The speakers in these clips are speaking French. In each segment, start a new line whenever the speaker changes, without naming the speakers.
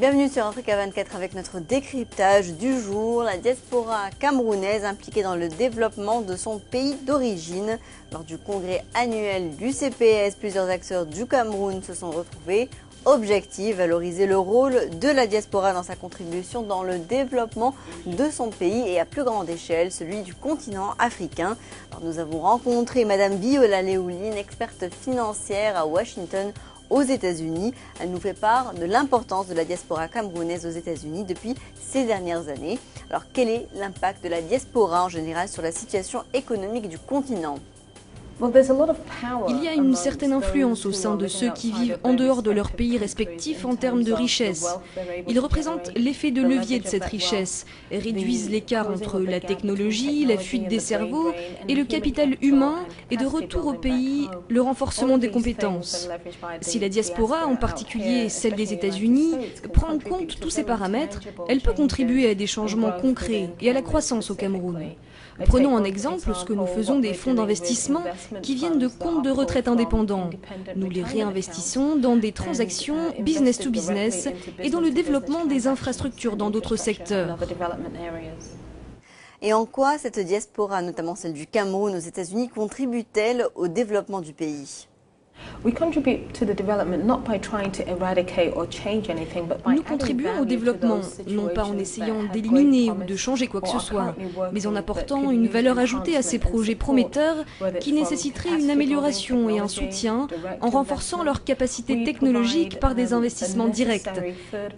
Bienvenue sur Africa 24 avec notre décryptage du jour. La diaspora camerounaise impliquée dans le développement de son pays d'origine. Lors du congrès annuel du CPS, plusieurs acteurs du Cameroun se sont retrouvés. Objectif, valoriser le rôle de la diaspora dans sa contribution dans le développement de son pays et à plus grande échelle, celui du continent africain. Alors, nous avons rencontré Madame Biola Léouline, experte financière à Washington, aux États-Unis. Elle nous fait part de l'importance de la diaspora camerounaise aux États-Unis depuis ces dernières années. Alors, quel est l'impact de la diaspora en général sur la situation économique du continent ?
Il y a une certaine influence au sein de ceux qui vivent en dehors de leur pays respectif en termes de richesse. Ils représentent l'effet de levier de cette richesse, réduisent l'écart entre la technologie, la fuite des cerveaux et le capital humain et de retour au pays, le renforcement des compétences. Si la diaspora, en particulier celle des États-Unis, prend en compte tous ces paramètres, elle peut contribuer à des changements concrets et à la croissance au Cameroun. Prenons en exemple ce que nous faisons des fonds d'investissement qui viennent de comptes de retraite indépendants. Nous les réinvestissons dans des transactions business to business et dans le développement des infrastructures dans d'autres secteurs.
Et en quoi cette diaspora, notamment celle du Cameroun aux États-Unis, contribue-t-elle au développement du pays ?
Nous contribuons au développement, non pas en essayant d'éliminer ou de changer quoi que ce soit, mais en apportant une valeur ajoutée à ces projets prometteurs qui nécessiteraient une amélioration et un soutien en renforçant leurs capacités technologiques par des investissements directs.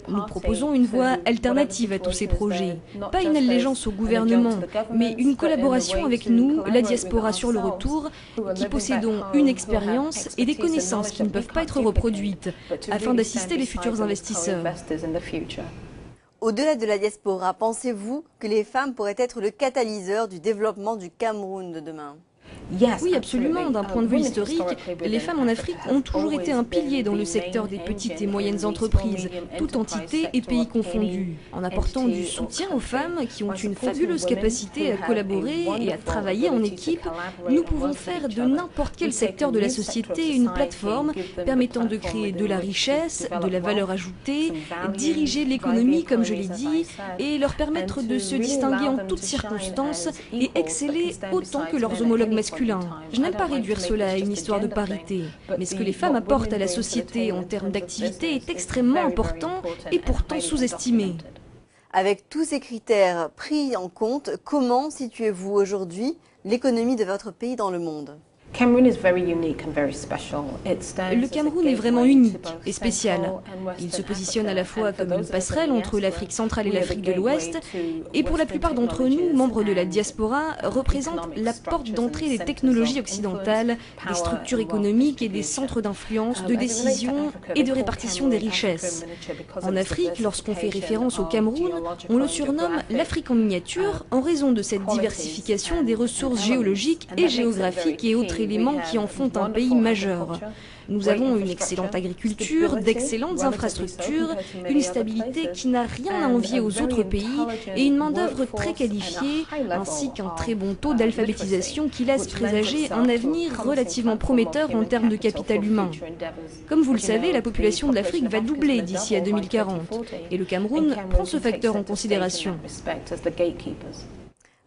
Nous proposons une voie alternative à tous ces projets, pas une allégeance au gouvernement, mais une collaboration avec nous, la diaspora sur le retour, qui possédons une expérience et des connaissances qui ne peuvent pas être reproduites, afin d'assister les futurs investisseurs.
Au-delà de la diaspora, pensez-vous que les femmes pourraient être le catalyseur du développement du Cameroun de demain ?
Oui, absolument. D'un point de vue historique, les femmes en Afrique ont toujours été un pilier dans le secteur des petites et moyennes entreprises, toutes entités et pays confondus. En apportant du soutien aux femmes qui ont une fabuleuse capacité à collaborer et à travailler en équipe, nous pouvons faire de n'importe quel secteur de la société une plateforme permettant de créer de la richesse, de la valeur ajoutée, diriger l'économie, comme je l'ai dit, et leur permettre de se distinguer en toutes circonstances et exceller autant que leurs homologues masculins. Je n'aime pas réduire cela à une histoire de parité, mais ce que les femmes apportent à la société en termes d'activité est extrêmement important et pourtant sous-estimé.
Avec tous ces critères pris en compte, comment situez-vous aujourd'hui l'économie de votre pays dans le monde ?
Le Cameroun est vraiment unique et spécial. Il se positionne à la fois comme une passerelle entre l'Afrique centrale et l'Afrique de l'Ouest, et pour la plupart d'entre nous, membres de la diaspora, représente la porte d'entrée des technologies occidentales, des structures économiques et des centres d'influence, de décision et de répartition des richesses. En Afrique, lorsqu'on fait référence au Cameroun, on le surnomme l'Afrique en miniature en raison de cette diversification des ressources géologiques et géographiques et autres éléments qui en font un pays majeur. Nous avons une excellente agriculture, d'excellentes infrastructures, une stabilité qui n'a rien à envier aux autres pays et une main-d'œuvre très qualifiée, ainsi qu'un très bon taux d'alphabétisation qui laisse présager un avenir relativement prometteur en termes de capital humain. Comme vous le savez, la population de l'Afrique va doubler d'ici à 2040 et le Cameroun prend ce facteur en considération.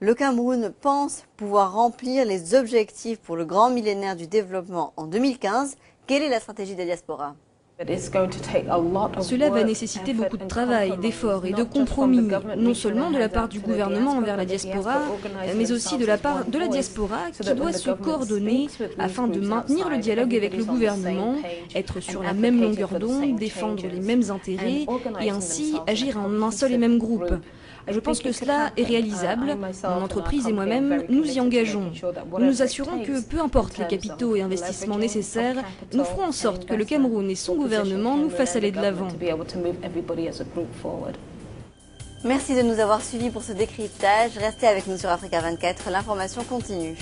Le Cameroun pense pouvoir remplir les objectifs pour le grand millénaire du développement en 2015. Quelle est la stratégie de la diaspora ?
Cela va nécessiter beaucoup de travail, d'efforts et de compromis, non seulement de la part du gouvernement envers la diaspora, mais aussi de la part de la diaspora qui doit se coordonner afin de maintenir le dialogue avec le gouvernement, être sur la même longueur d'onde, défendre les mêmes intérêts et ainsi agir en un seul et même groupe. Je pense que cela est réalisable. Mon entreprise et moi-même, nous y engageons. Nous nous assurons que, peu importe les capitaux et investissements nécessaires, nous ferons en sorte que le Cameroun et son gouvernement nous fassent aller de l'avant.
Merci de nous avoir suivis pour ce décryptage. Restez avec nous sur Africa 24, l'information continue.